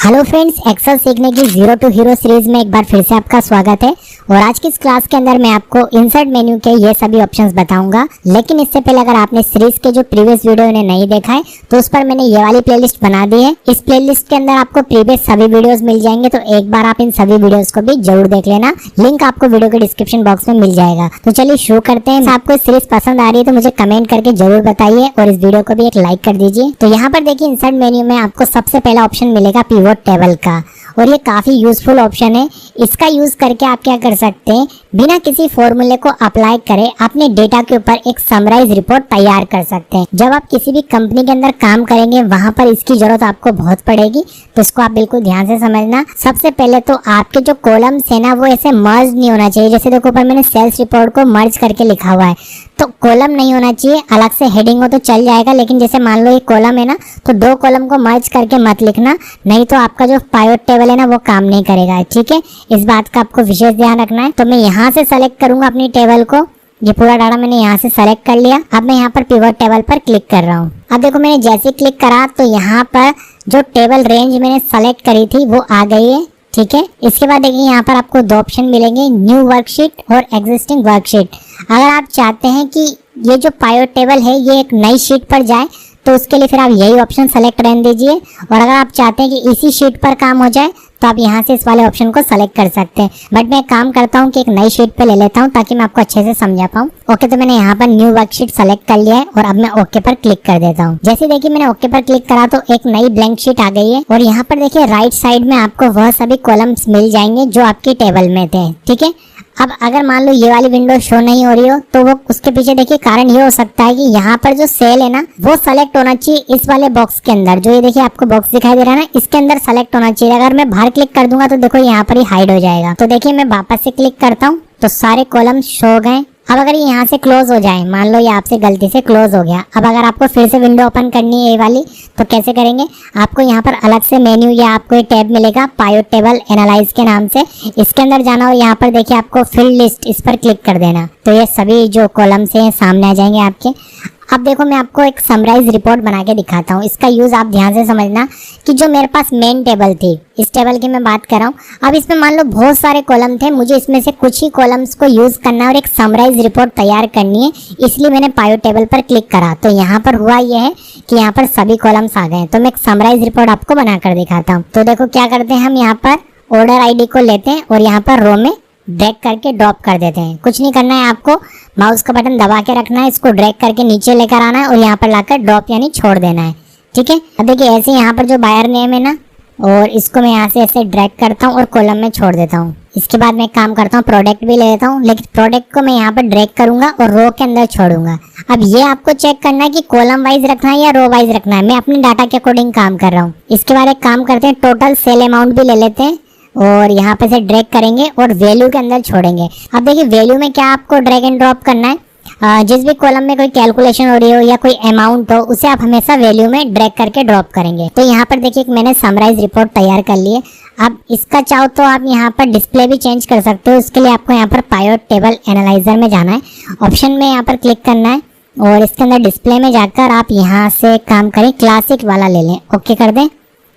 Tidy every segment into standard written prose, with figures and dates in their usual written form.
Hello friends, Excel सीखने की zero to hero series में एक बार फिर से आपका स्वागत है। और आज की इस क्लास के अंदर मैं आपको इंसर्ट मेन्यू के ये सभी ऑप्शंस बताऊंगा। लेकिन इससे पहले अगर आपने सीरीज के जो प्रीवियस वीडियो ने नहीं देखा है तो उस पर मैंने ये वाली प्लेलिस्ट बना दी है। इस प्लेलिस्ट के अंदर आपको प्रीवियस सभी वीडियोस मिल जाएंगे, तो एक बार आप इन सभी वीडियोस को भी जरूर देख लेना। लिंक आपको वीडियो के डिस्क्रिप्शन बॉक्स में मिल जाएगा। तो चलिए शुरू करते हैं। आपको सीरीज पसंद आ रही है तो मुझे कमेंट करके जरूर बताइए और इस वीडियो को भी एक लाइक कर दीजिए। तो यहाँ पर देखिए, इंसर्ट मेन्यू में आपको सबसे पहला ऑप्शन मिलेगा पिवोट टेबल का, और ये काफी यूजफुल ऑप्शन है। इसका यूज करके आप क्या कर सकते हैं, बिना किसी फॉर्मूले को अप्लाई करे अपने डेटा के ऊपर एक समराइज रिपोर्ट तैयार कर सकते हैं। जब आप किसी भी कंपनी के अंदर काम करेंगे वहां पर इसकी जरूरत आपको बहुत पड़ेगी, तो इसको आप बिल्कुल ध्यान से समझना। सबसे पहले तो आपके जो कॉलम्स है ना, वो ऐसे मर्ज नहीं होना चाहिए। जैसे देखो ऊपर मैंने सेल्स रिपोर्ट को मर्ज करके लिखा हुआ है, तो कॉलम नहीं होना चाहिए। अलग से हेडिंग हो तो चल जाएगा, लेकिन जैसे मान लो ये कॉलम है ना, तो दो कॉलम को मर्ज करके मत लिखना, नहीं तो आपका जो पाइवट टेबल है ना वो काम नहीं करेगा। ठीक है, इस बात का आपको विशेष ध्यान रखना है। तो मैं यहाँ से सेलेक्ट करूंगा अपनी टेबल को। ये पूरा डाटा मैंने यहाँ से सेलेक्ट कर लिया। अब मैं यहाँ पर पिवट टेबल पर क्लिक कर रहा हूँ। अब देखो मैंने जैसे क्लिक करा तो यहाँ पर जो टेबल रेंज मैंने सेलेक्ट करी थी वो आ गई है। ठीक है, इसके बाद देखिए यहाँ पर आपको दो ऑप्शन मिलेंगे, न्यू वर्कशीट और एग्जिस्टिंग वर्कशीट। अगर आप चाहते हैं कि ये जो पाइवट टेबल है ये एक नई शीट पर जाए तो उसके लिए फिर आप यही ऑप्शन सेलेक्ट रहने दीजिए। और अगर आप चाहते हैं कि इसी शीट पर काम हो जाए तो आप यहाँ से इस वाले ऑप्शन को सेलेक्ट कर सकते हैं। बट मैं काम करता हूँ कि एक नई शीट पे ले लेता हूँ ताकि मैं आपको अच्छे से समझा पाऊँ। ओके, तो मैंने यहाँ पर न्यू वर्कशीट सेलेक्ट कर लिया है और अब मैं ओके पर क्लिक कर देता हूँ। जैसे देखिए मैंने ओके पर क्लिक करा तो एक नई ब्लैंक शीट आ गई है। और यहाँ पर देखिए राइट साइड में आपको वह सभी कॉलम्स मिल जाएंगे जो आपकी टेबल में थे। ठीक है, अब अगर मान लो ये वाली विंडो शो नहीं हो रही हो तो वो उसके पीछे देखिए कारण ये हो सकता है कि यहाँ पर जो सेल है ना वो सेलेक्ट होना चाहिए इस वाले बॉक्स के अंदर। जो ये देखिए आपको बॉक्स दिखाई दे रहा है ना, इसके अंदर सेलेक्ट होना चाहिए। अगर मैं बाहर क्लिक कर दूंगा तो देखो यहाँ पर ही हाइड हो जाएगा। तो देखिए मैं वापस से क्लिक करता हूँ तो सारे कॉलम शो हो गए। अब अगर ये यहाँ से क्लोज हो जाए, मान लो ये आपसे गलती से क्लोज हो गया, अब अगर आपको फिर से विंडो ओपन करनी है ये वाली, तो कैसे करेंगे, आपको यहाँ पर अलग से मेन्यू या आपको एक टैब मिलेगा पाइवट टेबल एनालाइज के नाम से। इसके अंदर जाना और यहाँ पर देखिए आपको फील्ड लिस्ट, इस पर क्लिक कर देना, तो ये सभी जो कॉलम्स हैं सामने आ जाएंगे आपके। अब देखो मैं आपको एक समराइज रिपोर्ट बना के दिखाता हूँ। इसका यूज आप ध्यान से समझना कि जो मेरे पास मेन टेबल थी, इस टेबल की मैं बात कर रहा हूँ। अब इसमें मान लो बहुत सारे कॉलम थे, मुझे इसमें से कुछ ही कॉलम्स को यूज करना है और एक समराइज रिपोर्ट तैयार करनी है, इसलिए मैंने पाइवट टेबल पर क्लिक करा। तो यहाँ पर हुआ यह है कि यहाँ पर सभी कॉलम्स आ गए। तो मैं एक समराइज रिपोर्ट आपको बनाकर दिखाता हूँ। तो देखो क्या करते हैं, हम यहाँ पर ऑर्डर ID को लेते हैं और यहाँ पर रो में ड्रैग करके ड्रॉप कर देते हैं। कुछ नहीं करना है, आपको माउस का बटन दबा के रखना है, इसको ड्रैग करके नीचे लेकर आना है और यहाँ पर लाकर ड्रॉप यानी छोड़ देना है। ठीक है, अब देखिए ऐसे यहाँ पर जो बायर नेम है ना, और इसको मैं यहाँ से ऐसे ड्रैग करता हूँ और कॉलम में छोड़ देता हूँ। इसके बाद मैं काम करता हूँ, प्रोडक्ट भी ले लेता हूँ, लेकिन प्रोडक्ट को मैं यहाँ पर ड्रैग करूंगा और रो के अंदर छोड़ूंगा। अब ये आपको चेक करना है कि कॉलम वाइज रखना है या रो वाइज रखना है। मैं अपने डाटा के अकॉर्डिंग काम कर रहा हूँ। इसके बाद एक काम करते हैं, टोटल सेल अमाउंट भी ले लेते हैं और यहाँ पे से ड्रैग करेंगे और वैल्यू के अंदर छोड़ेंगे। अब देखिए वैल्यू में क्या आपको ड्रैग एंड ड्रॉप करना है, जिस भी कॉलम में कोई कैलकुलेशन हो रही हो या कोई अमाउंट हो उसे आप हमेशा वैल्यू में ड्रैग करके ड्रॉप करेंगे। तो यहाँ पर देखिए मैंने समराइज रिपोर्ट तैयार कर ली है। अब इसका चाहो तो आप यहाँ पर डिस्प्ले भी चेंज कर सकते हो। इसके लिए आपको यहाँ पर पाइवट टेबल एनालाइजर में जाना है, ऑप्शन में यहाँ पर क्लिक करना है और इसके अंदर डिस्प्ले में जाकर आप यहाँ से काम करें, क्लासिक वाला ले लें, ओके कर दें।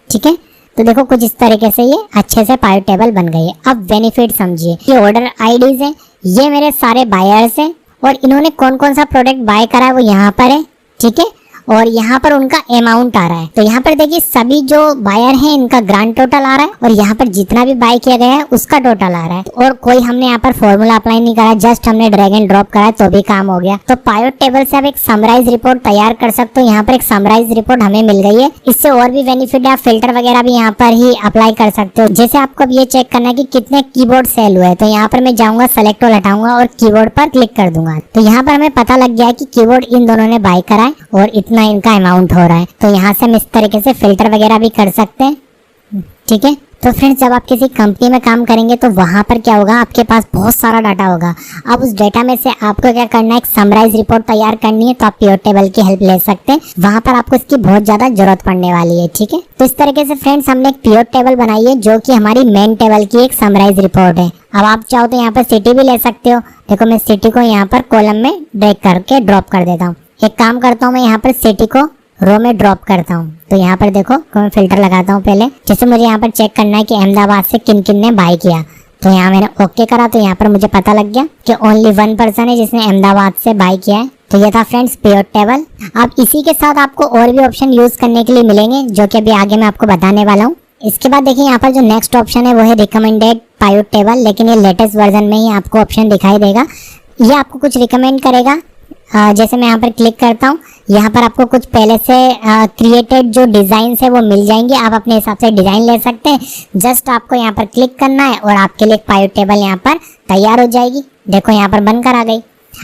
ठीक है, तो देखो कुछ इस तरीके से ये अच्छे से पाइवट टेबल बन गई है। अब बेनिफिट समझिए, ये ऑर्डर IDs हैं, ये मेरे सारे बायर्स हैं और इन्होंने कौन कौन सा प्रोडक्ट बाय करा है वो यहाँ पर है। ठीक है, और यहाँ पर उनका अमाउंट आ रहा है। तो यहाँ पर देखिए सभी जो बायर हैं इनका ग्रांड टोटल आ रहा है और यहाँ पर जितना भी बाय किया गया है उसका टोटल आ रहा है। और कोई हमने यहाँ पर फॉर्मूला अप्लाई नहीं करा, जस्ट हमने ड्रैग एंड ड्रॉप करा तो भी काम हो गया। तो पाइवट टेबल से आप एक समराइज रिपोर्ट तैयार कर सकते हो। यहाँ पर एक समराइज रिपोर्ट हमें मिल गई है। इससे और भी बेनिफिट है, आप फिल्टर वगैरह भी यहाँ पर ही अप्लाई कर सकते हो। जैसे आपको अब ये चेक करना है कि कितने कीबोर्ड सेल हुए, तो यहाँ पर मैं जाऊंगा, सेलेक्ट ऑल हटाऊंगा और कीबोर्ड पर क्लिक कर दूंगा। तो यहाँ पर हमें पता लग गया है कि कीबोर्ड इन दोनों ने बाय करा है और इतना इनका अमाउंट हो रहा है। तो यहाँ से हम इस तरीके से फिल्टर वगैरह भी कर सकते हैं। ठीक है, तो फ्रेंड्स जब आप किसी कंपनी में काम करेंगे तो वहां पर क्या होगा, आपके पास बहुत सारा डाटा होगा। अब उस डाटा में से आपको क्या करना है, एक समराइज रिपोर्ट तैयार करनी है, तो आप पिवट टेबल की हेल्प ले सकते हैं। वहां पर आपको इसकी बहुत ज्यादा जरूरत पड़ने वाली है। ठीक है, तो इस तरीके से फ्रेंड्स हमने एक पिवट टेबल बनाई है जो कि हमारी मेन टेबल की एक समराइज रिपोर्ट है। अब आप चाहो तो यहाँ पर सिटी भी ले सकते हो। देखो मैं सिटी को यहाँ पर कॉलम में ड्रैग करके ड्रॉप कर देता हूँ। एक काम करता हूँ, मैं यहाँ पर सिटी को रो में ड्रॉप करता हूँ। तो यहाँ पर देखो मैं फिल्टर लगाता हूँ पहले। जैसे मुझे यहाँ पर चेक करना है कि अहमदाबाद से किन किन ने बाय किया, तो यहाँ मैंने ओके करा, तो यहाँ पर मुझे पता लग गया कि ओनली 1 पर्सन है जिसने अहमदाबाद से बाय किया है। तो ये था फ्रेंड्स पिवट टेबल। अब इसी के साथ आपको और भी ऑप्शन यूज करने के लिए मिलेंगे जो कि अभी आगे मैं आपको बताने वाला हूँ। इसके बाद देखिए यहाँ पर जो नेक्स्ट ऑप्शन है वो है रिकमेंडेड पिवट टेबल, लेकिन ये लेटेस्ट वर्जन में ही आपको ऑप्शन दिखाई देगा। ये आपको कुछ रिकमेंड करेगा। जैसे मैं यहाँ पर क्लिक करता हूँ, यहाँ पर आपको कुछ पहले से क्रिएटेड जो डिजाइन है वो मिल जाएंगे। आप अपने हिसाब से डिजाइन ले सकते हैं। जस्ट आपको यहाँ पर क्लिक करना है और आपके लिए एक पिवट टेबल यहाँ पर तैयार हो जाएगी। देखो यहाँ पर बनकर आ गई।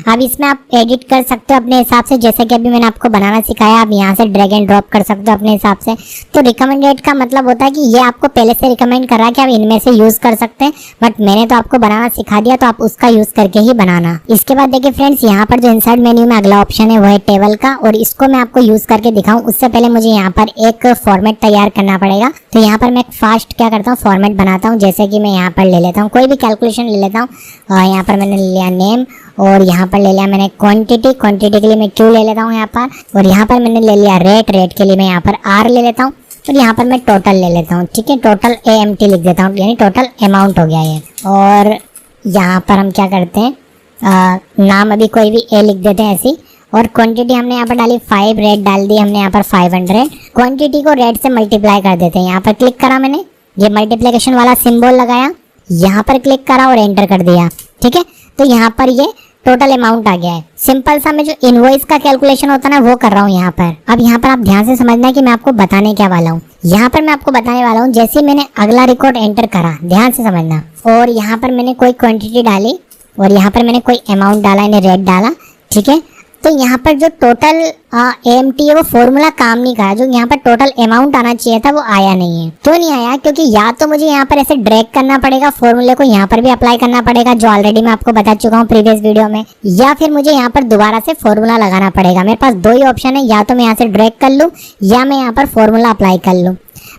अब इसमें आप एडिट कर सकते हो अपने हिसाब से, जैसे कि अभी मैंने आपको बनाना सिखाया। आप यहाँ से ड्रैग एंड ड्रॉप कर सकते हो अपने हिसाब से। तो रिकमेंडेड का मतलब होता है कि ये आपको पहले से रिकमेंड कर रहा है कि आप इनमें से यूज कर सकते हैं, बट मैंने तो आपको बनाना सिखा दिया, तो आप उसका यूज करके ही बनाना। इसके बाद देखिए फ्रेंड्स, यहाँ पर जो इंसर्ट मेन्यू में अगला ऑप्शन है वो है टेबल का, और इसको मैं आपको यूज करके दिखाऊं उससे पहले मुझे यहाँ पर एक फॉर्मेट तैयार करना पड़ेगा। तो यहाँ पर मैं फास्ट क्या करता हूँ, फॉर्मेट बनाता हूँ। जैसे कि मैं यहाँ पर ले लेता हूँ कोई भी कैलकुलेशन ले लेता हूँ। यहाँ पर मैंने ले लिया नेम, और यहाँ पर ले लिया मैंने क्वांटिटी के लिए मैं क्यू ले लेता हूँ यहाँ पर, और यहाँ पर मैंने ले लिया रेट के लिए मैं यहाँ पर आर ले लेता हूँ, और यहाँ पर मैं टोटल ले लेता हूँ। ठीक है, टोटल AMT लिख देता हूँ, यानी टोटल अमाउंट हो गया ये। और यहाँ पर हम क्या करते हैं, नाम अभी कोई भी ए लिख देते हैं ऐसी। और क्वांटिटी हमने यहाँ पर डाली 5, रेट डाल दी हमने यहाँ पर 500। क्वांटिटी को रेट से मल्टीप्लाई कर देते हैं। यहाँ पर क्लिक करा मैंने, ये मल्टीप्लिकेशन वाला सिंबल लगाया, यहाँ पर क्लिक करा और एंटर कर दिया। ठीक है, तो यहाँ पर ये टोटल अमाउंट आ गया है। सिंपल सा मैं जो इनवॉइस का कैलकुलेशन होता है ना वो कर रहा हूँ यहाँ पर। अब यहाँ पर आप ध्यान से समझना है कि मैं आपको बताने क्या वाला हूँ। यहाँ पर मैं आपको बताने वाला हूँ, जैसे मैंने अगला रिकॉर्ड एंटर करा, ध्यान से समझना, और यहाँ पर मैंने कोई क्वांटिटी डाली, और यहाँ पर मैंने कोई अमाउंट डाला, यानी रेट डाला। ठीक है, तो यहाँ पर जो टोटल AMT है वो फॉर्मूला काम नहीं करा। जो यहाँ पर टोटल अमाउंट आना चाहिए था वो आया नहीं है। क्यों नहीं आया? क्योंकि या तो मुझे यहाँ पर ऐसे ड्रैग करना पड़ेगा फॉर्मूले को, यहाँ पर भी अप्लाई करना पड़ेगा जो ऑलरेडी मैं आपको बता चुका हूँ प्रीवियस वीडियो में, या फिर मुझे यहाँ पर दोबारा से फॉर्मूला लगाना पड़ेगा। मेरे पास दो ही ऑप्शन है, या तो मैं यहाँ से ड्रैग कर लूँ या मैं यहाँ पर फॉर्मूला अप्लाई कर लूँ।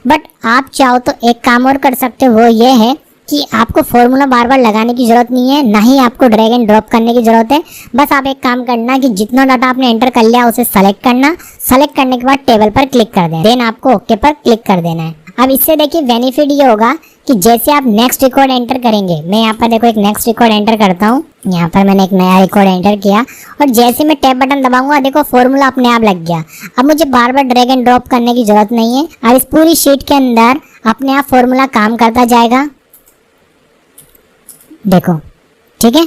बट आप चाहो तो एक काम और कर सकते हो, वो ये है कि आपको फॉर्मूला बार बार लगाने की जरूरत नहीं है, ना ही आपको ड्रैग एंड ड्रॉप करने की जरूरत है। बस आप एक काम करना कि जितना डाटा आपने एंटर कर लिया उसे सेलेक्ट करना, सेलेक्ट करने के बाद टेबल पर क्लिक कर देना, देन आपको ओके पर क्लिक कर देना है। अब इससे देखिए बेनिफिट ये होगा कि जैसे आप नेक्स्ट रिकॉर्ड एंटर करेंगे, मैं यहाँ पर देखो एक नेक्स्ट रिकॉर्ड एंटर करता हूँ। यहाँ पर मैंने एक नया रिकॉर्ड एंटर किया, और जैसे मैं टैब बटन दबाऊंगा देखो फॉर्मूला अपने आप लग गया। अब मुझे बार बार ड्रैग एंड ड्रॉप करने की जरूरत नहीं है। अब इस पूरी शीट के अंदर अपने आप फॉर्मूला काम करता जाएगा। देखो, ठीक है,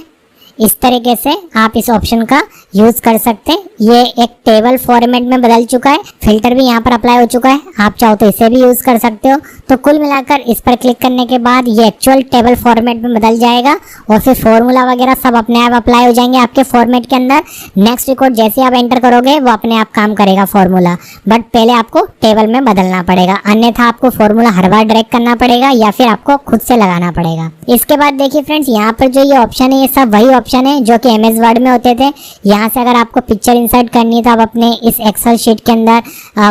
इस तरीके से आप इस ऑप्शन का यूज कर सकते हैं। ये एक टेबल फॉर्मेट में बदल चुका है, फिल्टर भी यहाँ पर अप्लाई हो चुका है। आप चाहो तो इसे भी यूज कर सकते हो। तो कुल मिलाकर इस पर क्लिक करने के बाद ये एक्चुअल टेबल फॉर्मेट में बदल जाएगा, और फिर फॉर्मूला वगैरह सब अपने आप अप्लाई हो जाएंगे आपके फॉर्मेट के अंदर। नेक्स्ट रिकॉर्ड जैसे आप एंटर करोगे वो अपने आप काम करेगा फॉर्मूला, बट पहले आपको टेबल में बदलना पड़ेगा, अन्यथा आपको फॉर्मूला हर बार ड्रैग करना पड़ेगा या फिर आपको खुद से लगाना पड़ेगा। इसके बाद देखिए फ्रेंड्स, यहाँ पर जो ये ऑप्शन है ये सब वही ऑप्शन है जो कि MS वर्ड में होते थे। यहाँ से अगर आपको पिक्चर इंसर्ट करनी है तो आप अपने इस एक्सेल शीट के अंदर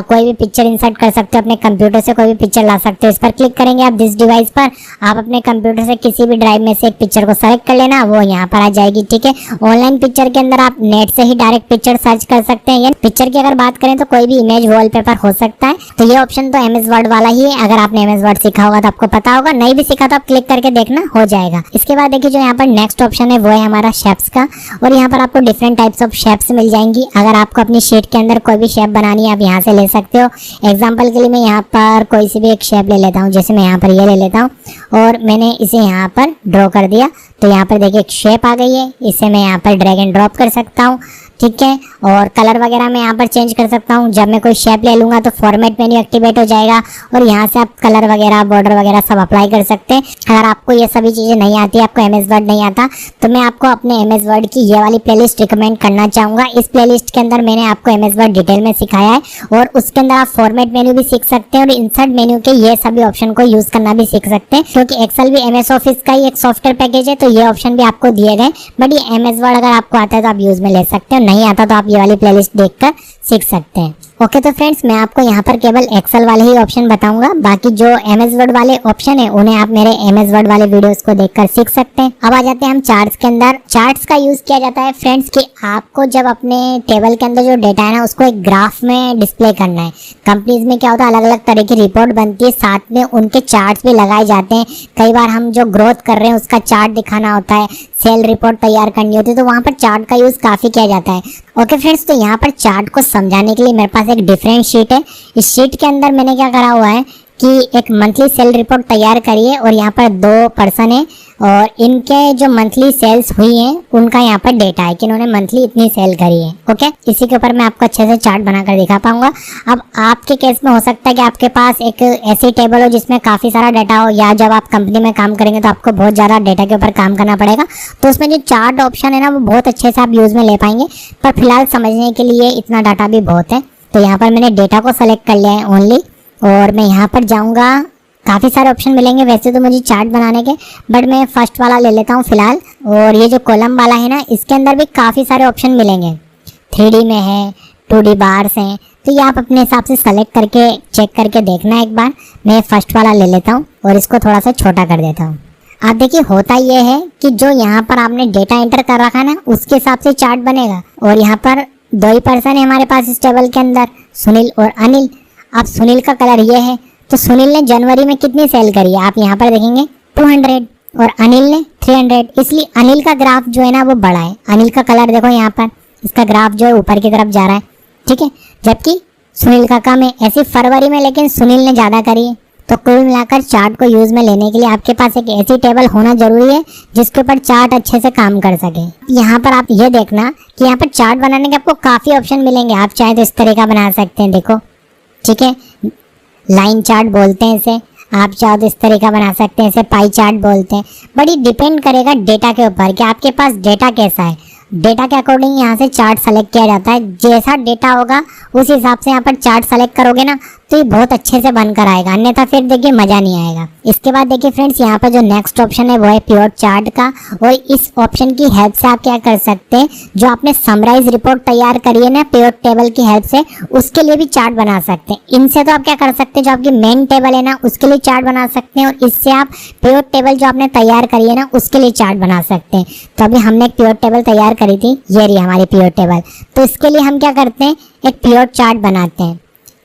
कोई भी पिक्चर इंसर्ट कर सकते हो, अपने कंप्यूटर से कोई भी पिक्चर ला सकते हो। इस पर क्लिक करेंगे आप दिस डिवाइस पर, आप अपने कंप्यूटर से किसी भी ड्राइव में से एक पिक्चर को सेलेक्ट कर लेना, वो यहाँ पर आ जाएगी। ठीक है, ऑनलाइन पिक्चर के अंदर आप नेट से ही डायरेक्ट पिक्चर सर्च कर सकते हैं। पिक्चर की अगर बात करें तो कोई भी इमेज वॉलपेपर हो सकता है। तो ये ऑप्शन तो MS वर्ड वाला ही है। अगर आपने MS वर्ड सीखा होगा तो आपको पता होगा, नहीं भी सीखा तो आप क्लिक करके देखना, हो जाएगा। इसके बाद देखिए जो यहाँ पर नेक्स्ट ऑप्शन है वो है हमारा शेप्स का, और यहाँ पर आपको डिफरेंट टाइप्स ऑफ शेप्स मिल जाएंगी। अगर आपको अपनी शीट के अंदर कोई भी शेप बनानी है आप यहाँ से ले सकते हो। एग्जांपल के लिए मैं यहाँ पर कोई सी भी एक शेप ले लेता हूँ, जैसे मैं यहाँ पर ये ले लेता हूँ और मैंने इसे यहाँ पर ड्रॉ कर दिया। तो यहाँ पर देखिए एक शेप आ गई है, इसे मैं यहाँ पर ड्रैग एंड ड्रॉप कर सकता हूँ। ठीक है, और कलर वगैरह मैं यहाँ पर चेंज कर सकता हूँ। जब मैं कोई शेप ले लूँगा तो फॉर्मेट मेन्यू एक्टिवेट हो जाएगा, और यहाँ से आप कलर वगैरह बॉर्डर वगैरह सब अप्लाई कर सकते हैं। अगर आपको ये सभी चीज़ें नहीं आती, आपको MS वर्ड नहीं आता, तो मैं आपको अपने MS वर्ड की ये वाली प्लेलिस्ट रिकमेंड करना चाहूँगा। इस प्लेलिस्ट के अंदर मैंने आपको MS वर्ड डिटेल में सिखाया है, और उसके अंदर आप फॉर्मेट मेन्यू भी सीख सकते हैं और इंसर्ट मेन्यू के ये सभी ऑप्शन को यूज़ करना भी सीख सकते हैं। क्योंकि एक्सेल भी MS ऑफिस का ही एक सॉफ्टवेयर पैकेज है, तो ये ऑप्शन भी आपको दिए गए। बट ये MS वर्ड अगर आपको आता है तो आप यूज़ में ले सकते हो, नहीं आता तो आप ये वाली प्लेलिस्ट देखकर सीख सकते हैं। ओके तो फ्रेंड्स, मैं आपको यहाँ पर केवल एक्सेल वाले ही ऑप्शन बताऊंगा, बाकी जो एमएस वर्ड वाले ऑप्शन है उन्हें आप मेरे एमएस वर्ड वाले वीडियोस को देखकर सीख सकते हैं। अब आ जाते हैं हम चार्ट्स के अंदर। चार्ट्स का यूज किया जाता है फ्रेंड्स कि आपको जब अपने टेबल के अंदर जो डेटा है ना उसको एक ग्राफ में डिस्प्ले करना है। कंपनीज में क्या होता है, अलग अलग तरह की रिपोर्ट बनती है, साथ में उनके चार्ट्स भी लगाए जाते हैं। कई बार हम जो ग्रोथ कर रहे हैं उसका चार्ट दिखाना होता है, सेल रिपोर्ट तैयार करनी होती है, तो वहाँ पर चार्ट का यूज काफी किया जाता है। ओके फ्रेंड्स, तो यहाँ पर चार्ट को समझाने के लिए मेरे पास एक डिफरेंट शीट है। इस शीट के अंदर मैंने क्या करा हुआ है कि एक मंथली सेल रिपोर्ट तैयार करी है और यहाँ पर 2 पर्सन है और इनके जो मंथली सेल्स हुई हैं उनका यहाँ पर डेटा है कि इन्होंने मंथली इतनी सेल करी है। ओके, इसी के ऊपर मैं आपको अच्छे से चार्ट बनाकर दिखा पाऊंगा। अब आपके केस में हो सकता है कि आपके पास एक ऐसी टेबल हो जिसमें काफ़ी सारा डाटा हो, या जब आप कंपनी में काम करेंगे तो आपको बहुत ज़्यादा डेटा के ऊपर काम करना पड़ेगा, तो उसमें जो चार्ट ऑप्शन है ना वो बहुत अच्छे से आप यूज़ में ले पाएंगे। पर फिलहाल समझने के लिए इतना डाटा भी बहुत है। तो यहाँ पर मैंने डेटा को सेलेक्ट कर लिया है ओनली, और मैं यहाँ पर जाऊँगा। काफ़ी सारे ऑप्शन मिलेंगे वैसे तो मुझे चार्ट बनाने के, बट मैं फर्स्ट वाला ले लेता हूँ फिलहाल। और ये जो कॉलम वाला है ना इसके अंदर भी काफ़ी सारे ऑप्शन मिलेंगे, 3D में है, 2D बार्स हैं, तो ये आप अपने हिसाब से सेलेक्ट करके चेक करके देखना एक बार। मैं फर्स्ट वाला ले लेता हूँ और इसको थोड़ा सा छोटा कर देता हूँ। आप देखिए, होता ये है कि जो यहाँ पर आपने डेटा एंटर कर रखा है ना उसके हिसाब से चार्ट बनेगा। और यहाँ पर 2 ही पर्सन है हमारे पास इस टेबल के अंदर, सुनील और अनिल। अब सुनील का कलर ये है, तो सुनील ने जनवरी में कितनी सेल करी है आप यहाँ पर देखेंगे 200, और अनिल ने 300, इसलिए अनिल का ग्राफ जो है ना वो बड़ा है। अनिल का कलर देखो यहाँ पर, इसका ग्राफ जो है ऊपर की तरफ जा रहा है, ठीक है, जबकि सुनील का कम है। ऐसी फरवरी में लेकिन सुनील ने ज़्यादा करी है। तो कुल मिलाकर चार्ट को यूज़ में लेने के लिए आपके पास एक ऐसी टेबल होना जरूरी है जिसके ऊपर चार्ट अच्छे से काम कर सके। यहाँ पर आप ये देखना कि यहाँ पर चार्ट बनाने के आपको काफ़ी ऑप्शन मिलेंगे। आप चाहे तो इस तरह का बना सकते हैं, देखो, ठीक है, लाइन चार्ट बोलते हैं इसे। आप चाहो तो इस तरह का बना सकते हैं, इसे पाई चार्ट बोलते हैं। बट ये डिपेंड करेगा डेटा के ऊपर कि आपके पास डेटा कैसा है। डेटा के अकॉर्डिंग यहाँ से चार्ट सेलेक्ट किया जाता है। जैसा डेटा होगा उस हिसाब से यहाँ पर चार्ट सेलेक्ट करोगे ना तो ये बहुत अच्छे से बनकर आएगा, अन्यथा फिर देखिए मज़ा नहीं आएगा। इसके बाद देखिए फ्रेंड्स, यहाँ पर जो नेक्स्ट ऑप्शन है वो है प्योर चार्ट का। और इस ऑप्शन की हेल्प से आप क्या कर सकते हैं, जो आपने समराइज रिपोर्ट तैयार करी है ना प्योर टेबल की हेल्प से, उसके लिए भी चार्ट बना सकते हैं। इनसे तो आप क्या कर सकते हैं, जो आपकी मेन टेबल है ना उसके लिए चार्ट बना सकते हैं, और इससे आप प्योर टेबल जो आपने तैयार करी है ना उसके लिए चार्ट बना सकते हैं। तो अभी हमने एक प्योर टेबल तैयार करी थी, ये रही हमारी प्योर टेबल। तो इसके लिए हम क्या करते हैं, एक प्योर चार्ट बनाते हैं।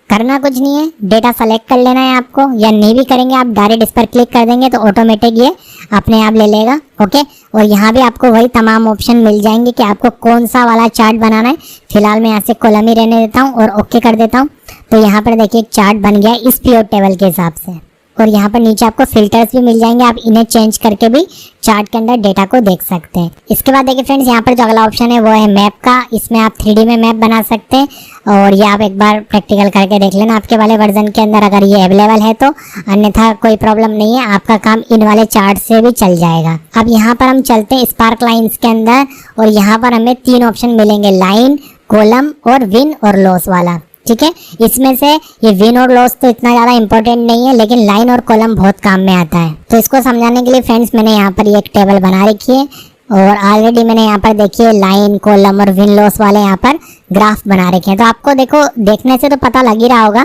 करना कुछ नहीं है, डेटा सेलेक्ट कर लेना है आपको, या नहीं भी करेंगे आप डायरेक्ट इस पर क्लिक कर देंगे तो ऑटोमेटिक ये अपने आप ले लेगा। ओके, और यहाँ भी आपको वही तमाम ऑप्शन मिल जाएंगे कि आपको कौन सा वाला चार्ट बनाना है। फिलहाल मैं यहाँ से कॉलम ही रहने देता हूँ और ओके कर देता हूँ। तो यहाँ पर देखिए एक चार्ट बन गया इस प्योर टेबल के हिसाब से। और यहाँ पर नीचे आपको फिल्टर्स भी मिल जाएंगे, आप इन्हें चेंज करके भी चार्ट के अंदर डेटा को देख सकते हैं। इसके बाद देखिए फ्रेंड्स, यहाँ पर जो अगला ऑप्शन है वो है मैप का। इसमें आप 3D में मैप बना सकते हैं, और ये आप एक बार प्रैक्टिकल करके देख लेना आपके वाले वर्जन के अंदर अगर ये अवेलेबल है तो, अन्यथा कोई प्रॉब्लम नहीं है, आपका काम इन वाले चार्ट से भी चल जाएगा। अब यहाँ पर हम चलते हैं स्पार्क लाइन्स के अंदर, और यहाँ पर हमें 3 ऑप्शन मिलेंगे, लाइन, कॉलम और विन और लॉस वाला। ठीक है, इसमें से ये विन और लॉस तो इतना ज़्यादा इंपॉर्टेंट नहीं है, लेकिन लाइन और कॉलम बहुत काम में आता है। तो इसको समझाने के लिए फ्रेंड्स मैंने यहाँ पर ये एक टेबल बना रखी है, और ऑलरेडी मैंने यहाँ पर देखिए लाइन, कॉलम और विन लॉस वाले यहाँ पर ग्राफ बना रखे हैं। तो आपको देखो, देखने से तो पता लग ही रहा होगा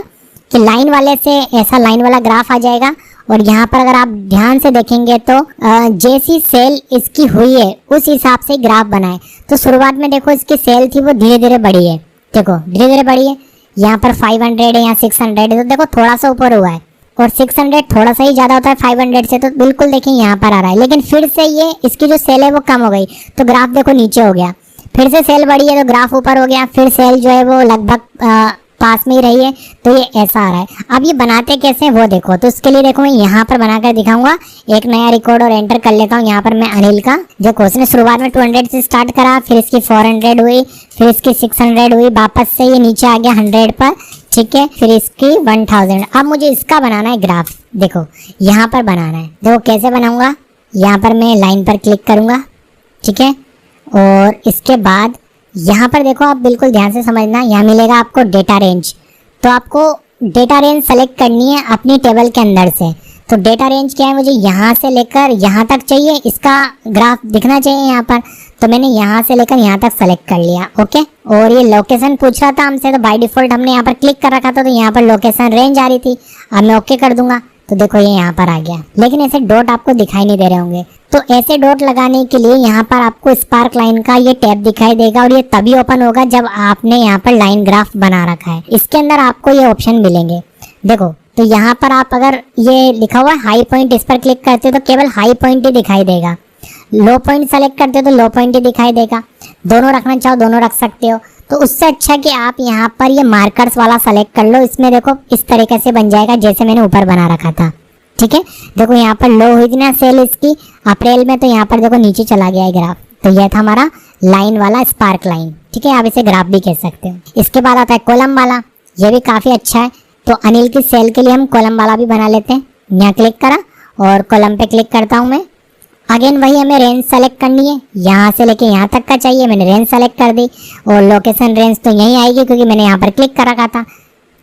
कि लाइन वाले से ऐसा लाइन वाला ग्राफ आ जाएगा। और यहाँ पर अगर आप ध्यान से देखेंगे तो जैसी सेल इसकी हुई है उस हिसाब से ग्राफ बनाए। तो शुरुआत में देखो इसकी सेल थी वो धीरे धीरे बढ़ी है, देखो धीरे धीरे बढ़ी है। यहाँ पर 500 है, यहाँ 600 है, तो देखो थोड़ा सा ऊपर हुआ है, और 600 थोड़ा सा ही ज़्यादा होता है 500 से, तो बिल्कुल देखिए यहाँ पर आ रहा है। लेकिन फिर से ये इसकी जो सेल है वो कम हो गई, तो ग्राफ देखो नीचे हो गया। फिर से सेल बढ़ी है तो ग्राफ ऊपर हो गया, फिर सेल जो है वो लगभग पास में ही रही है, तो ये ऐसा आ रहा है। अब ये बनाते कैसे हैं वो देखो, तो उसके लिए देखो मैं यहाँ पर बनाकर दिखाऊंगा। एक नया रिकॉर्ड और एंटर कर लेता हूँ। यहाँ पर मैं अनिल का जो क्वेश्चन शुरुआत में 200 से स्टार्ट करा, फिर इसकी 400 हुई, फिर इसकी 600 हुई, वापस से ये नीचे आ गया 100 पर, ठीक है, फिर इसकी 1000। अब मुझे इसका बनाना है ग्राफ, देखो यहाँ पर बनाना है। देखो कैसे बनाऊंगा, यहाँ पर मैं लाइन पर क्लिक करूँगा, ठीक है, और इसके बाद यहाँ पर देखो आप बिल्कुल ध्यान से समझना, यहाँ मिलेगा आपको डेटा रेंज। तो आपको डेटा रेंज सेलेक्ट करनी है अपनी टेबल के अंदर से। तो डेटा रेंज क्या है, मुझे यहाँ से लेकर यहाँ तक चाहिए, इसका ग्राफ दिखना चाहिए यहाँ पर। तो मैंने यहाँ से लेकर यहाँ तक सेलेक्ट कर लिया। ओके, और ये लोकेशन पूछ रहा था हमसे, तो बाय डिफॉल्ट हमने यहाँ पर क्लिक कर रखा था, तो यहाँ पर लोकेशन रेंज आ रही थी। अब मैं ओके कर दूंगा तो देखो ये यहाँ पर आ गया, लेकिन ऐसे डॉट आपको दिखाई नहीं दे रहे होंगे। तो ऐसे डॉट लगाने के लिए यहाँ पर आपको स्पार्क लाइन का ये टैब दिखाई देगा, और ये तभी ओपन होगा जब आपने यहाँ पर लाइन ग्राफ बना रखा है। इसके अंदर आपको ये ऑप्शन मिलेंगे, देखो। तो यहाँ पर आप अगर ये लिखा हुआ है हाई पॉइंट, इस पर क्लिक करते हो तो केवल हाई पॉइंट ही दिखाई देगा। लो पॉइंट सेलेक्ट करते हो तो लो पॉइंट ही दिखाई देगा। दोनों रखना चाहो दोनों रख सकते हो। तो उससे अच्छा कि आप यहाँ पर ये मार्कर्स वाला सेलेक्ट कर लो। इसमें देखो इस तरीके से बन जाएगा जैसे मैंने ऊपर बना रखा था। ठीक है, देखो यहाँ पर लो हुई थी ना सेल इसकी अप्रैल में, तो यहाँ पर देखो नीचे चला गया है ग्राफ। तो यह था हमारा लाइन वाला स्पार्क लाइन। ठीक है, आप इसे ग्राफ भी कह सकते हो। इसके बाद आता है कॉलम वाला, ये भी काफ़ी अच्छा है। तो अनिल की सेल के लिए हम कॉलम वाला भी बना लेते हैं। यहाँ क्लिक करा और कॉलम पे क्लिक करता हूँ मैं। अगेन वही हमें रेंज सेलेक्ट करनी है, यहाँ से लेके यहाँ तक का चाहिए। मैंने रेंज सेलेक्ट कर दी और लोकेशन रेंज तो यहीं आएगी क्योंकि मैंने यहाँ पर क्लिक कर रखा था।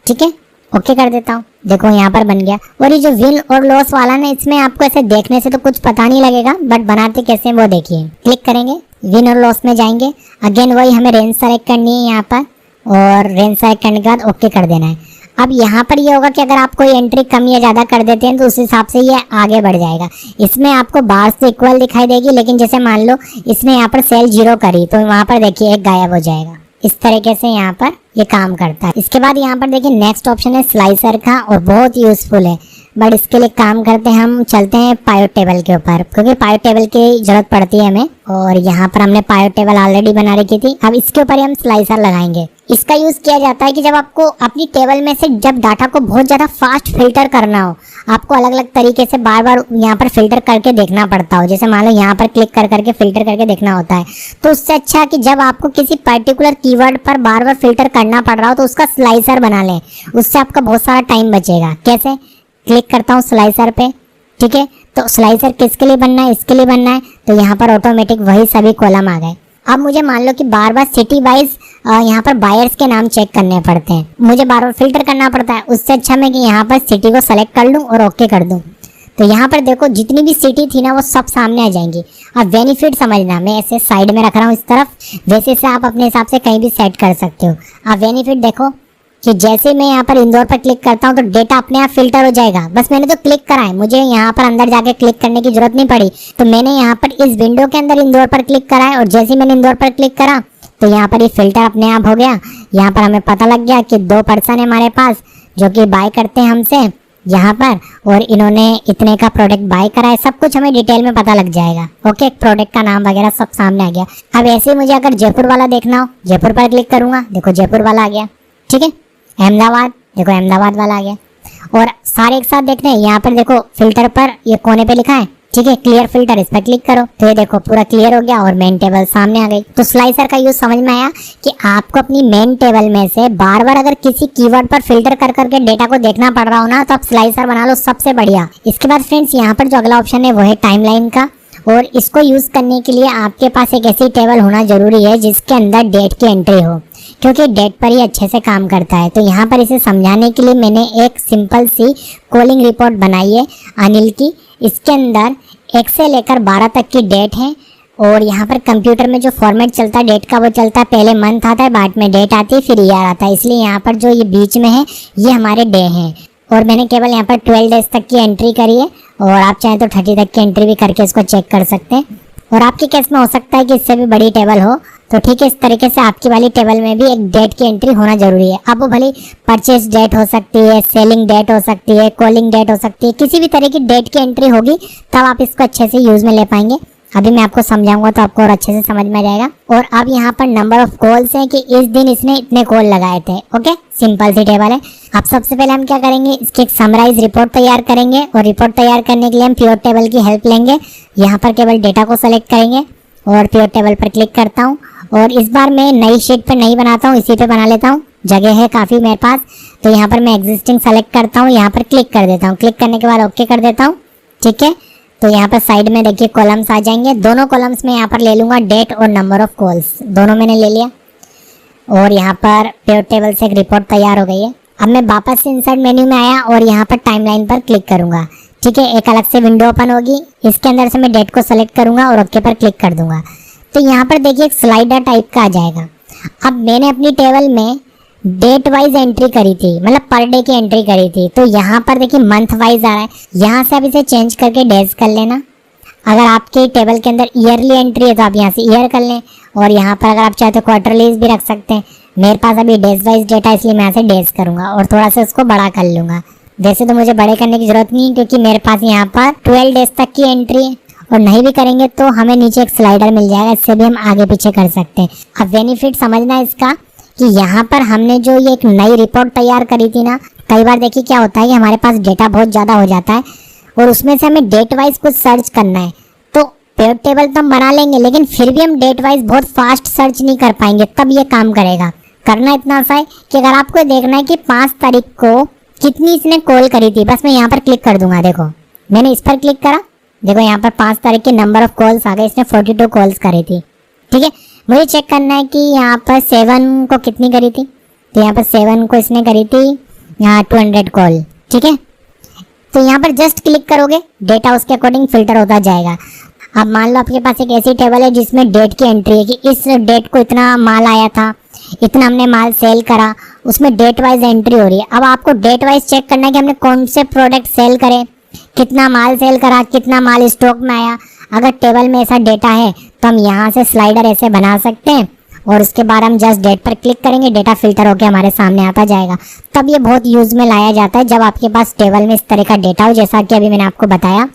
ठीक है, ओके कर देता हूँ। देखो यहाँ पर बन गया। और ये जो विन और लॉस वाला ना, इसमें आपको ऐसे देखने से तो कुछ पता नहीं लगेगा, बट बनाते कैसे वो देखिए। क्लिक करेंगे, विन और लॉस में जाएंगे। अगेन वही हमें रेंज सेलेक्ट करनी है यहाँ पर, और रेंज सेलेक्ट करने के बाद ओके कर देना है। अब यहाँ पर ये होगा कि अगर आप कोई एंट्री कम या ज़्यादा कर देते हैं तो उस हिसाब से ये आगे बढ़ जाएगा। इसमें आपको बार्स तो इक्वल दिखाई देगी, लेकिन जैसे मान लो इसने यहाँ पर सेल 0 करी तो वहाँ पर देखिए एक गायब हो जाएगा। इस तरीके से यहाँ पर ये काम करता है। इसके बाद यहाँ पर देखिए नेक्स्ट ऑप्शन है स्लाइसर का, और बहुत यूजफुल है। बट इसके लिए काम करते हैं, हम चलते हैं पायोट टेबल के ऊपर, क्योंकि पायोट टेबल की जरूरत पड़ती है हमें। और यहाँ पर हमने पायोट टेबल ऑलरेडी बना रखी थी। अब इसके ऊपर हम स्लाइसर लगाएंगे। इसका यूज किया जाता है कि जब आपको अपनी टेबल में से जब डाटा को बहुत ज़्यादा फास्ट फिल्टर करना हो, आपको अलग अलग तरीके से बार बार यहाँ पर फिल्टर करके देखना पड़ता हो। जैसे मान लो यहाँ पर क्लिक कर करके फिल्टर करके देखना होता है, तो उससे अच्छा कि जब आपको किसी पर्टिकुलर कीवर्ड पर बार बार फिल्टर करना पड़ रहा हो तो उसका स्लाइसर बना लें। उससे आपका बहुत सारा टाइम बचेगा। कैसे? क्लिक करता हूँ स्लाइसर पे। ठीक है, तो स्लाइसर किसके लिए बनना है? इसके लिए बनना है। तो यहाँ पर ऑटोमेटिक वही सभी कॉलम आ गए। अब मुझे मान लो कि बार बार सिटी वाइज यहाँ पर बायर्स के नाम चेक करने पड़ते हैं, मुझे बार बार फिल्टर करना पड़ता है। उससे अच्छा मैं कि यहाँ पर सिटी को सेलेक्ट कर लूँ और ओके कर दूँ। तो यहाँ पर देखो जितनी भी सिटी थी ना वो सब सामने आ जाएंगी। अब बेनिफिट समझना, मैं ऐसे साइड में रख रहा हूँ इस तरफ, वैसे से आप अपने हिसाब से कहीं भी सेट कर सकते हो। अब बेनिफिट देखो कि जैसे मैं यहाँ पर इंदौर पर क्लिक करता हूँ तो डेटा अपने आप फिल्टर हो जाएगा। बस मैंने तो क्लिक करा है, मुझे यहाँ पर अंदर जाके क्लिक करने की जरूरत नहीं पड़ी। तो मैंने यहाँ पर इस विंडो के अंदर इंदौर पर क्लिक करा है, और जैसे ही मैंने इंदौर पर क्लिक करा तो यहाँ पर ये फिल्टर अपने आप हो गया। यहाँ पर हमें पता लग गया कि 2 पर्सन है हमारे पास जो कि बाय करते हैं हमसे यहाँ पर, और इन्होंने इतने का प्रोडक्ट बाय करा है। सब कुछ हमें डिटेल में पता लग जाएगा। ओके, प्रोडक्ट का नाम वगैरह सब सामने आ गया। अब ऐसे ही मुझे अगर जयपुर वाला देखना हो, जयपुर पर क्लिक करूंगा, देखो जयपुर वाला आ गया। ठीक है, अहमदाबाद, देखो अहमदाबाद वाला आ गया। और सारे एक साथ देखते हैं। यहाँ पर देखो फिल्टर पर ये कोने पे लिखा है, ठीक है, क्लियर फिल्टर, इस पर क्लिक करो तो ये देखो पूरा क्लियर हो गया और मेन टेबल सामने आ गई। तो स्लाइसर का यूज समझ में आया कि आपको अपनी मेन टेबल में से बार बार अगर किसी कीवर्ड पर फिल्टर कर करके डेटा को देखना पड़ रहा हो ना, तो आप स्लाइसर बना लो, सबसे बढ़िया। इसके बाद फ्रेंड्स यहाँ पर जो अगला ऑप्शन है वो है टाइमलाइन का, और इसको यूज करने के लिए आपके पास एक ऐसी टेबल होना जरूरी है जिसके अंदर डेट की एंट्री हो, क्योंकि डेट पर ही अच्छे से काम करता है। तो यहाँ पर इसे समझाने के लिए मैंने एक सिंपल सी कॉलिंग रिपोर्ट बनाई है अनिल की। इसके अंदर 1 से लेकर 12 तक की डेट है, और यहाँ पर कंप्यूटर में जो फॉर्मेट चलता है डेट का वो चलता है, पहले मंथ आता है, बाद में डेट आती है, फिर ईयर आता है। इसलिए यहाँ पर जो ये बीच में है ये हमारे डे हैं, और मैंने केवल यहाँ पर 12 डेज तक की एंट्री करी है, और आप चाहें तो 30 तक की एंट्री भी करके इसको चेक कर सकते हैं। और आपके केस में हो सकता है कि इससे भी बड़ी टेबल हो, तो ठीक है, इस तरीके से आपकी वाली टेबल में भी एक डेट की एंट्री होना जरूरी है। अब वो भले परचेज डेट हो सकती है, सेलिंग डेट हो सकती है, कॉलिंग डेट हो सकती है, किसी भी तरह की डेट की एंट्री होगी तब आप इसको अच्छे से यूज में ले पाएंगे। अभी मैं आपको समझाऊंगा तो आपको और अच्छे से समझ में आ जाएगा। और अब यहाँ पर नंबर ऑफ कॉल्स हैं कि इस दिन इसने इतने कॉल लगाए थे। ओके, सिंपल सी टेबल है। अब सबसे पहले हम क्या करेंगे, इसकी एक समराइज रिपोर्ट तैयार करेंगे, और रिपोर्ट तैयार करने के लिए हम प्योर टेबल की हेल्प लेंगे। यहाँ पर केवल डेटा को सेलेक्ट करेंगे और प्योर टेबल पर क्लिक करता हूँ, और इस बार मैं नई शीट पर नहीं बनाता हूँ, इसी पे बना लेता हूँ, जगह है काफ़ी मेरे पास। तो यहाँ पर मैं एग्जिस्टिंग सेलेक्ट करता हूँ, यहाँ पर क्लिक कर देता हूँ। क्लिक करने के बाद ओके कर देता हूँ। ठीक है, तो यहाँ पर साइड में देखिए कॉलम्स आ जाएंगे। दोनों कॉलम्स में यहाँ पर ले लूँगा डेट और नंबर ऑफ कॉल्स, दोनों मैंने ले लिया, और यहाँ पर प्योर टेबल से एक रिपोर्ट तैयार हो गई है। अब मैं वापस से इंसर्ट मेन्यू में आया और यहाँ पर टाइमलाइन पर क्लिक करूँगा। ठीक है, एक अलग से विंडो ओपन होगी, इसके अंदर से मैं डेट को सेलेक्ट करूंगा और ओके पर क्लिक कर दूंगा। तो यहाँ पर देखिए एक स्लाइडर टाइप का आ जाएगा। अब मैंने अपनी टेबल में डेट वाइज एंट्री करी थी, मतलब पर डे की एंट्री करी थी, तो यहाँ पर देखिए मंथ वाइज आ रहा है। यहाँ से आप इसे चेंज करके डेज कर लेना। अगर आपके टेबल के अंदर ईयरली एंट्री है तो आप यहाँ से ईयर कर लें, और यहाँ पर अगर आप चाहते हो क्वार्टरलीज भी रख सकते हैं। मेरे पास अभी डेज वाइज डेटा, इसलिए मैं यहाँ से डेज करूँगा और थोड़ा सा इसको बड़ा कर लूँगा। वैसे तो मुझे बड़े करने की जरूरत नहीं, क्योंकि मेरे पास यहाँ पर 12 डेज तक की एंट्री है, और नहीं भी करेंगे तो हमें नीचे एक स्लाइडर मिल जाएगा, इससे भी हम आगे पीछे कर सकते हैं। अब बेनिफिट समझना है इसका कि यहाँ पर हमने जो ये एक नई रिपोर्ट तैयार करी थी ना, कई बार देखिए क्या होता है कि हमारे पास डेटा बहुत ज़्यादा हो जाता है और उसमें से हमें डेट वाइज कुछ सर्च करना है। तो पेड टेबल तो हम बना लेंगे, लेकिन फिर भी हम डेट वाइज बहुत फास्ट सर्च नहीं कर पाएंगे, तब ये काम करेगा। करना इतना सा है कि अगर आपको देखना है कि 5 तारीख को कितनी इसने कॉल करी थी, बस मैं यहाँ पर क्लिक कर दूंगा। देखो मैंने इस पर क्लिक करा, देखो यहाँ पर 5 तारीख के नंबर ऑफ कॉल्स आ गए, इसने 42 कॉल्स करी थी। ठीक है, मुझे चेक करना है कि यहाँ पर 7 को कितनी करी थी, तो यहाँ पर 7 को इसने करी थी 200 कॉल। ठीक है, तो यहाँ पर जस्ट क्लिक करोगे, डेटा उसके अकॉर्डिंग फिल्टर होता जाएगा। अब मान लो आपके पास एक ऐसी टेबल है जिसमें डेट की एंट्री है कि इस डेट को इतना माल आया था, इतना हमने माल सेल करा, उसमें डेट वाइज एंट्री हो रही है। अब आपको डेट वाइज चेक करना है कि हमने कौन से प्रोडक्ट सेल करे, कितना माल सेल करा, कितना माल स्टॉक में आया। अगर टेबल में ऐसा डेटा है तो हम यहाँ से स्लाइडर ऐसे बना सकते हैं, और उसके बाद हम जस्ट डेट पर क्लिक करेंगे, डेटा फिल्टर होकर हमारे सामने आता जाएगा। तब ये बहुत यूज़ में लाया जाता है जब आपके पास टेबल में इस तरह का डेटा हो, जैसा कि अभी मैंने आपको बताया।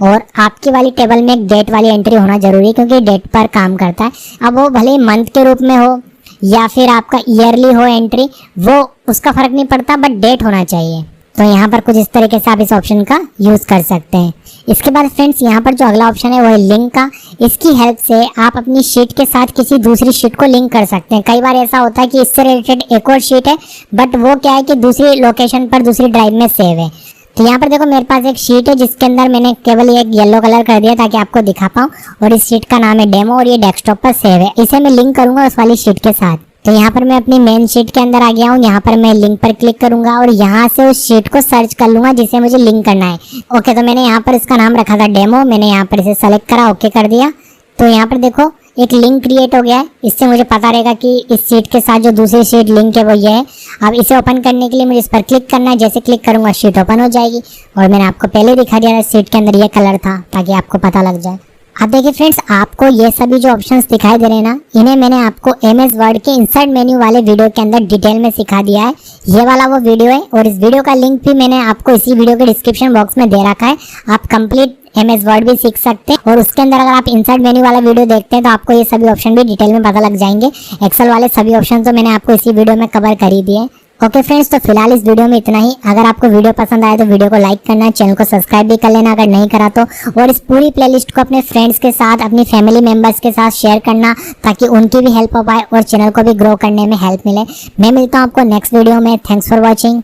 और आपकी वाली टेबल में एक डेट वाली एंट्री होना जरूरी है, क्योंकि डेट पर काम करता है। अब वो भले मंथ के रूप में हो या फिर आपका ईयरली हो एंट्री, वो उसका फर्क नहीं पड़ता, बट डेट होना चाहिए। तो यहाँ पर कुछ इस तरीके से आप इस ऑप्शन का यूज़ कर सकते हैं। इसके बाद फ्रेंड्स यहाँ पर जो अगला ऑप्शन है वो है लिंक का। इसकी हेल्प से आप अपनी शीट के साथ किसी दूसरी शीट को लिंक कर सकते हैं। कई बार ऐसा होता है कि इससे रिलेटेड एक और शीट है, बट वो क्या है कि दूसरी लोकेशन पर दूसरी ड्राइव में सेव है। तो यहाँ पर देखो मेरे पास एक शीट है जिसके अंदर मैंने केवल एक येलो कलर कर दिया ताकि आपको दिखा पाऊँ, और इस शीट का नाम है डेमो, और ये डेस्कटॉप पर सेव है। इसे मैं लिंक करूँगा उस वाली शीट के साथ। तो यहाँ पर मैं अपनी मेन शीट के अंदर आ गया हूँ। यहाँ पर मैं लिंक पर क्लिक करूंगा और यहाँ से उस शीट को सर्च कर लूंगा जिसे मुझे लिंक करना है। ओके, तो मैंने यहाँ पर इसका नाम रखा था डेमो, मैंने यहाँ पर इसे सेलेक्ट करा, ओके कर दिया। तो यहाँ पर देखो एक लिंक क्रिएट हो गया है। इससे मुझे पता रहेगा कि इस शीट के साथ जो दूसरी शीट लिंक है वो ये है। अब इसे ओपन करने के लिए मुझे इस पर क्लिक करना है, जैसे क्लिक करूंगा शीट ओपन हो जाएगी। और मैंने आपको पहले दिखा दिया था शीट के अंदर ये कलर था, ताकि आपको पता लग जाए। अब देखिए फ्रेंड्स, आपको ये सभी जो ऑप्शंस दिखाई दे रहे हैं ना, इन्हें मैंने आपको एमएस वर्ड के इंसर्ट मेन्यू वाले वीडियो के अंदर डिटेल में सिखा दिया है। ये वाला वो वीडियो है, और इस वीडियो का लिंक भी मैंने आपको इसी वीडियो के डिस्क्रिप्शन बॉक्स में दे रखा है। आप कंप्लीट एमएस वर्ड भी सीख सकते हैं, और उसके अंदर अगर आप इंसर्ट मेन्यू वाला वीडियो देखते हैं तो आपको ये सभी ऑप्शन भी डिटेल में पता लग जाएंगे। एक्सेल वाले सभी ऑप्शन तो मैंने आपको इसी वीडियो में कवर कर ही दिए। ओके फ्रेंड्स, तो फिलहाल इस वीडियो में इतना ही। अगर आपको वीडियो पसंद आए तो वीडियो को लाइक करना, चैनल को सब्सक्राइब भी कर लेना अगर नहीं करा तो, और इस पूरी प्लेलिस्ट को अपने फ्रेंड्स के साथ, अपनी फैमिली मेंबर्स के साथ शेयर करना, ताकि उनकी भी हेल्प हो पाए और चैनल को भी ग्रो करने में हेल्प मिले। मैं मिलता हूँ आपको नेक्स्ट वीडियो में। Thanks for watching.